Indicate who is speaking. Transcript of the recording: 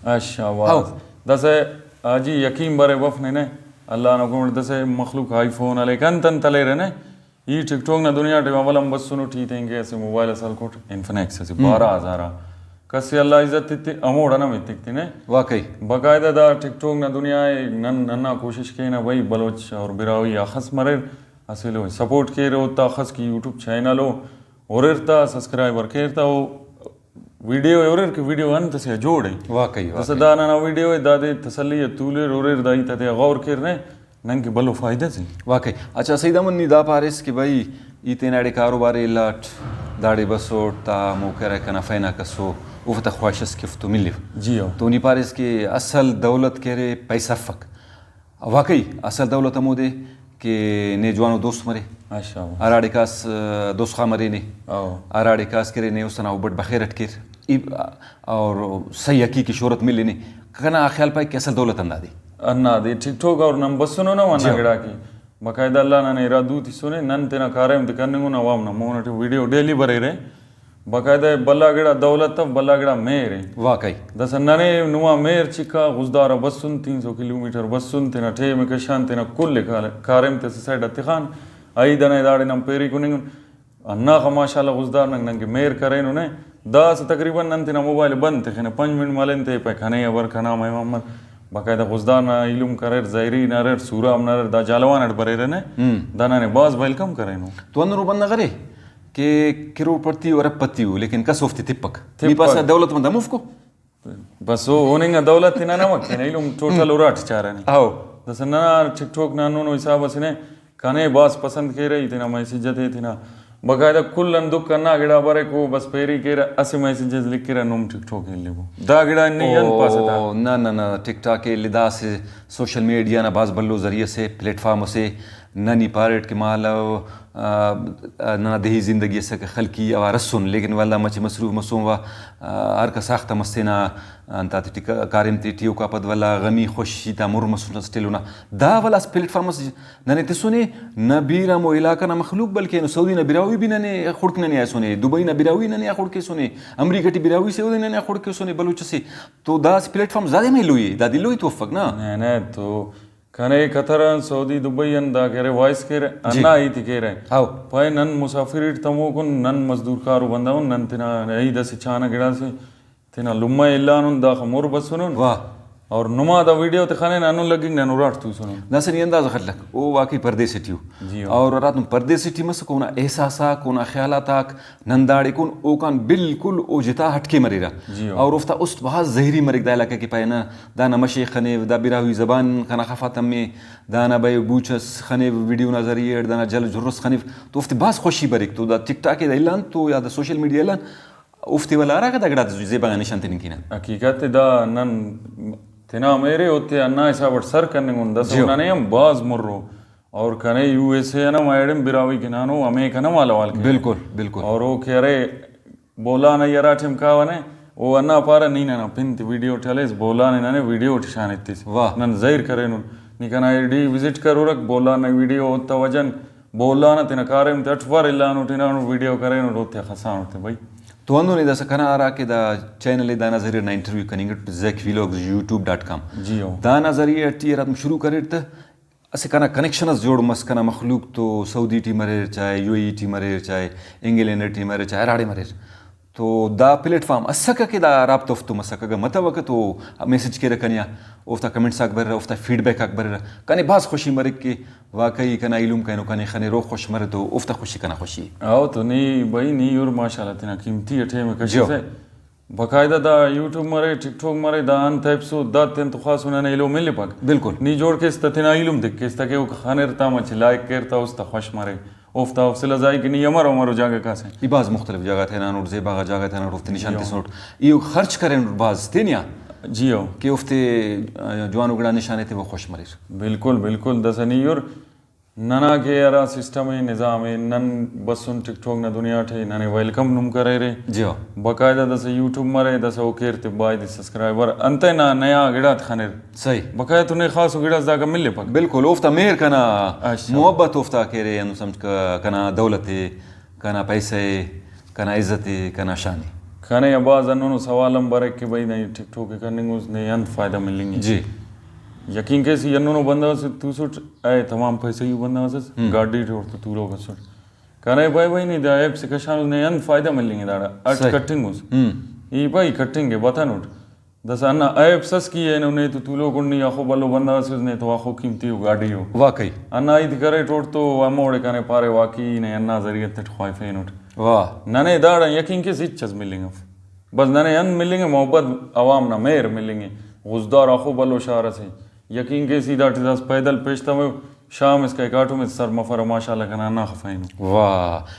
Speaker 1: अच्छा वाह दसे आजी यकीन बरे वफ ने अल्लाह न को दसे मखलूक आईफोन अले कन तन तले रहने ये टिकटॉक ना दुनिया टे अवलम बस सुनो ठीक थे ऐसे मोबाइल असल कोट इन्फिनिक्स से 12,000 कसी अल्लाह इज्जत इतनी अमोड़ा ना मितक थी ने
Speaker 2: वाकई
Speaker 1: बाकायदा दा टिकटॉक ना दुनिया नन नन्ना कोशिश की ना भाई बलोच और बिरावी अखस मरे असल हो सपोर्ट के रो ताखस की यूट्यूब चैनल हो और इरता सब्सक्राइबर केरता हो वीडियो और के वीडियो अंत से जोड़े
Speaker 2: वाकई
Speaker 1: जैसे दाना ना वीडियो है दादे तसल्ली तूले रोरे दाई तते गौर करने नंग के बलो फायदे से
Speaker 2: वाकई अच्छा सईदमन निदा पारिस कि भाई इतने कारोबार लाट दाड़े बसोट ता मुकर कना फैना कसो उफता ख्वाहिश किफ तो मिले
Speaker 1: जी हो
Speaker 2: तो नी पारिस के असल दौलत के रे पैसा फक वाकई असल दौलत अमोदे के ने जवानो दोस्त मरे
Speaker 1: अच्छा
Speaker 2: आराड़े कास दोस्त खा मरे ने
Speaker 1: आओ
Speaker 2: आराड़े कास करे ने उसना उबट बखैर अटकेर और सही हकी की शोहरत मिले ने कना ख्याल पाए कि असल दौलत अंदादी
Speaker 1: अन्ना दे टिकटॉक और नम बस सुनो ना वना गड़ा की बाकायदा अल्लाह ना ने इरादू थी सुने नन तेना कार्यम ते करने को ना वाम ना मोन वीडियो डेली बरे रे बाकायदा बल्ला गड़ा दौलत तब बल्ला गड़ा मेर है
Speaker 2: वाकई
Speaker 1: दस नने नुआ मेर चिका गुजदारा बस सुन 300 किलोमीटर बस सुन तेना ठे में कशान तेना कुल कार्यम ते साइड अतिखान आई दने दाड़े नम पेरी को नहीं अन्ना का माशाल्लाह गुजदार नंग नंग मेर करे नुने दास तकरीबन नन तेना मोबाइल बंद थे खने 5 मिनट मालेन ते पे खाने अबर खाना मैं मोहम्मद बाकायदा गुजदार ना इलुम करे ज़ायरी नरर सूराम नरर दा जालवान अड बरे रहने दाना ने बाज वेलकम करे नु
Speaker 2: तो अंदर बंद करे के करोड़पति और अरबपति हो लेकिन कसोफ्ती तिपक नी पास दौलतमंद मुफ्को
Speaker 1: बस वो होने का दौलत ना ना वक्त नहीं इलुम टोटल उराट चार है
Speaker 2: आओ
Speaker 1: दस ना टिकटॉक ना नो हिसाब से ने कने बास पसंद के रही थी ना मैसेज जते थी ना बकायदा कुल दुख करना गिड़ा बरे को बस पेरी के असे मैसेजेस लिख के नुम टिकटॉक के लिए दा गिड़ा नहीं अन पास था
Speaker 2: ना ना ना टिकटॉक के लिदा से सोशल मीडिया ना बाज बल्लो जरिए से प्लेटफॉर्म से ननी पारेट के माल ना दही ज़िंदगी से खलकी आवार सुन लेकिन वाला मच मसरूफ मसूम वा हर का साख्ता मस्तेना अंता कारिम टियो का पद वाला गमी खुशी ता मुर मसून स्टिलुना दा वाला प्लेटफॉर्म से नने ते सुने नबीरा मो इलाका ना मखलूक बल्कि सऊदी ना बिरावी भी नने खुड़क नने सुने दुबई ना बिरावी नने खुड़ के सुने अमेरिका टी बिरावी से उदे नने खुड़ के सुने बलूच से तो दा प्लेटफॉर्म ज्यादा में लुई दा दिलोई तोफक ना
Speaker 1: ने तो कने कतर सऊदी दुबई अंदा करे वॉइस के अन्ना आई थी के रहे
Speaker 2: आओ
Speaker 1: पाए नन मुसाफिर तमो को नन मजदूर कारो बंदा नन तिना आई दस चाना गिड़ा से तिना लुम्मा इल्ला नुन दा खमोर बस सुनो
Speaker 2: वाह
Speaker 1: और नुमा दा वीडियो ते खाने नानु लगी ननु राट तू सुनो
Speaker 2: नसन ये अंदाज़ खलक वो वाकई परदेसी टियो
Speaker 1: जी
Speaker 2: और रात में परदेसी टी मस कोना एहसासा कोना ख्यालाताक नंदाड़ी कोन ओ कान बिल्कुल ओ जिता हटके मरेरा और उफ्ता उस बहुत जहरी मरिक दा इलाके के पायना दाना मशेख खने दा बिरावी जबान खाना खफातम में दाना बाय बूचस खने वीडियो नजरिए दाना जल जुरस खने तो उफ्ते बास खुशी बरिक तो दा टिकटॉक के इलान तो या दा सोशल मीडिया इलान उफ्ते वाला रा का दगड़ा जेबा निशान तिन किना
Speaker 1: हकीकत दा नन तना मेरे होते अन्ना ऐसा बट सर करने को दस उन्होंने हम बाज मुर्रो और कने यूएसए ना मैडम बिरावी के नानो अमेरिका ना वाला वाल
Speaker 2: बिल्कुल बिल्कुल
Speaker 1: और वो कह रहे बोला ना यार ठिमका वने वो अन्ना पारा नहीं ना पिंत वीडियो ठलेस बोला ने ना वीडियो उठाने इतनी
Speaker 2: वाह
Speaker 1: नन जाहिर करे नु निकना आईडी विजिट करो रख बोला ना वीडियो होता वजन बोला ना तिना कारे में तटवार इल्ला नु टिना वीडियो करे नु रोते खसान होते भाई
Speaker 2: तो अंदर इधर से कना आ रहा कि दा चैनल दाना जरिए ना इंटरव्यू करेंगे ज़ैक व्लॉग्स youtube.com
Speaker 1: जी हो
Speaker 2: दाना जरिए टी रात में शुरू करे तो ऐसे कना कनेक्शन जोड़ मस कना मखलूक तो सऊदी टी मरे चाहे यूएई टी मरे चाहे इंग्लैंड टी मरे चाहे राड़े मरे तो दा प्लेटफॉर्म असका के दा राब्त उफ्तो मसका ग मत वक्त तो मैसेज के रखनिया उफ्ता कमेंट्स अकबर उफ्ता फीडबैक अकबर कने बास खुशी मरे के वाकई कना इलुम कनो कने खने रो खुश मरे तो उफ्ता खुशी कना खुशी
Speaker 1: आओ तो नहीं भाई नहीं और माशाल्लाह तना कीमती अठे में कशे से बाकायदा दा यूट्यूब मरे टिकटॉक मरे दा अन टाइप सो दा तेन तो खास उन्हें इलो मिले पक
Speaker 2: बिल्कुल
Speaker 1: नी जोड़ के तना इलुम देख के तके वो खाने रता मच लाइक करता उस्ता खुश मरे उफ्ता उफसला जाए कि नहीं हमारा हमारो जगह का से
Speaker 2: ये बाज मुख्तलिफ जगह थे ना नोट जेबा जगह थे ना उफ्ते निशान ते नोट ये खर्च करें बाज तेनिया
Speaker 1: जी हो
Speaker 2: कि उफ्ते जवान उगड़ा निशाने थे वो खुश मरे
Speaker 1: बिल्कुल बिल्कुल दसनी और नना के यारा सिस्टम है निज़ाम है नन बस सुन टिकटॉक ना दुनिया ठे नने वेलकम नुम करे रे
Speaker 2: जी हो
Speaker 1: बाकायदा दस यूट्यूब मरे दस ओ केरते बाय द सब्सक्राइबर अंते ना नया गिड़ात खाने
Speaker 2: सही
Speaker 1: बाकायदा तूने खास गिड़ा जागा मिले पक
Speaker 2: बिल्कुल उफ्ता मेहर कना मोहब्बत उफ्ता के रे अनु समझ कना दौलत कना पैसे कना इज्जत कना शान
Speaker 1: खाने अब्बाज अन्नो सवालम बरक के भाई नहीं टिकटॉक के करने उसने अंत फ़ायदा मिलेंगे
Speaker 2: जी
Speaker 1: यकीन कैसी अन्नो बंदा से तू सुट आए तमाम पैसे ही बंदा से गाड़ी रोड तो तू लोग सुट कहने भाई नहीं दा ऐप से कशान उसने अंत फ़ायदा मिलेंगे दाड़ा अर्ज कटिंग उस ये भाई कटिंग है बता नोट दस अन्ना ऐप सस की है उन्हें तो तू लोग उन्नी आखो बलो बंदा से उसने तो आखो कीमती हो गाड़ी हो
Speaker 2: वाकई
Speaker 1: अन्ना इध करे टोट तो अमोड़े कहने पारे वाकई ने अन्ना जरिए तट ख्वाइफे नोट
Speaker 2: वाह
Speaker 1: नने दाड़ा यकीन के इच्छा मिलेंगे बस नने अन मिलेंगे मोहब्बत अवाम ना मेहर मिलेंगे गुजदार आखो बलो शारा से यकीन के सीधा टिदास पैदल पेशता में शाम इसका काटो में सर मफर माशाल्लाह का ना खफाइन
Speaker 2: वाह